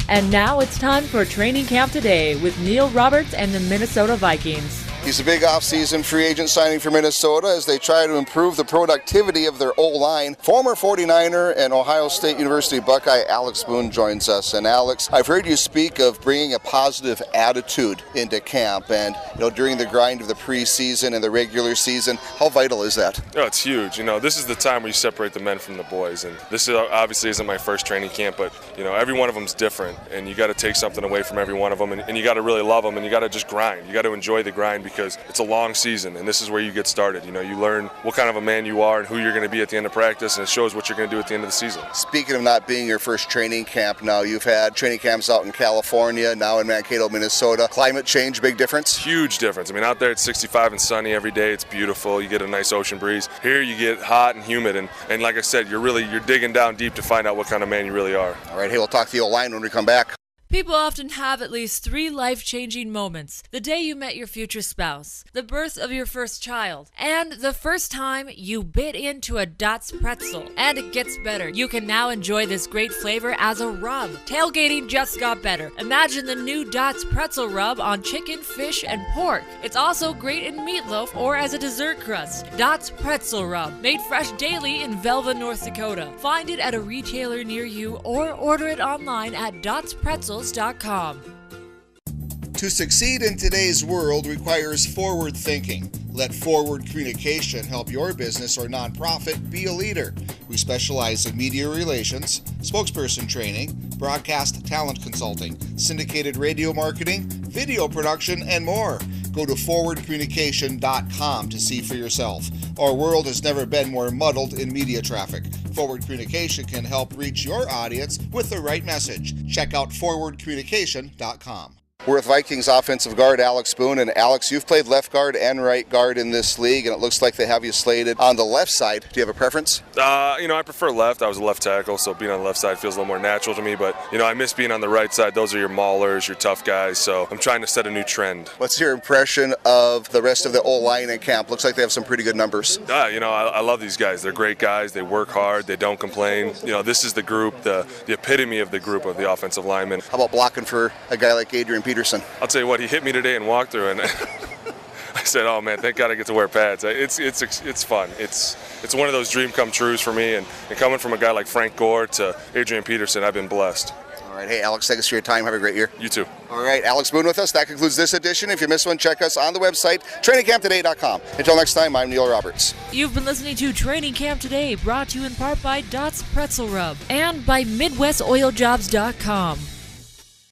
And now it's time for Training Camp Today with Neil Roberts and the Minnesota Vikings. He's a big off-season free agent signing for Minnesota as they try to improve the productivity of their O-line. Former 49er and Ohio State University Buckeye Alex Boone joins us. And Alex, I've heard you speak of bringing a positive attitude into camp and during the grind of the preseason and the regular season. How vital is that? Oh, it's huge. This is the time where you separate the men from the boys. And this obviously isn't my first training camp, but every one of them is different. And you got to take something away from every one of them. And you got to really love them, and you got to just grind. You got to enjoy the grind because it's a long season, and this is where you get started. You learn what kind of a man you are and who you're going to be at the end of practice, and it shows what you're going to do at the end of the season. Speaking of not being your first training camp now, you've had training camps out in California, now in Mankato, Minnesota. Climate change, big difference? Huge difference. Out there it's 65 and sunny every day. It's beautiful. You get a nice ocean breeze. Here you get hot and humid, and like I said, you're digging down deep to find out what kind of man you really are. All right, hey, we'll talk to the O-line when we come back. People often have at least 3 life-changing moments. The day you met your future spouse, the birth of your first child, and the first time you bit into a Dots pretzel. And it gets better. You can now enjoy this great flavor as a rub. Tailgating just got better. Imagine the new Dots pretzel rub on chicken, fish, and pork. It's also great in meatloaf or as a dessert crust. Dots pretzel rub, made fresh daily in Velva, North Dakota. Find it at a retailer near you or order it online at dotspretzels.com. To succeed in today's world requires forward thinking. Let Forward Communication help your business or nonprofit be a leader. We specialize in media relations, spokesperson training, broadcast talent consulting, syndicated radio marketing, video production, and more. Go to forwardcommunication.com to see for yourself. Our world has never been more muddled in media traffic. Forward Communication can help reach your audience with the right message. Check out forwardcommunication.com. We're with Vikings offensive guard Alex Boone. And Alex, you've played left guard and right guard in this league, and it looks like they have you slated on the left side. Do you have a preference? I prefer left. I was a left tackle, so being on the left side feels a little more natural to me. But, I miss being on the right side. Those are your maulers, your tough guys. So I'm trying to set a new trend. What's your impression of the rest of the O-line in camp? Looks like they have some pretty good numbers. I love these guys. They're great guys. They work hard. They don't complain. This is the group, the epitome of the group of the offensive linemen. How about blocking for a guy like Adrian Peterson? I'll tell you what, he hit me today and walked through, and I said, "Oh man, thank God I get to wear pads." It's fun. It's one of those dream come trues for me, and coming from a guy like Frank Gore to Adrian Peterson, I've been blessed. All right, hey Alex, thanks for your time. Have a great year. You too. All right, Alex Boone with us. That concludes this edition. If you missed one, check us on the website, trainingcamptoday.com. Until next time, I'm Neil Roberts. You've been listening to Training Camp Today, brought to you in part by Dots Pretzel Rub and by MidwestOilJobs.com.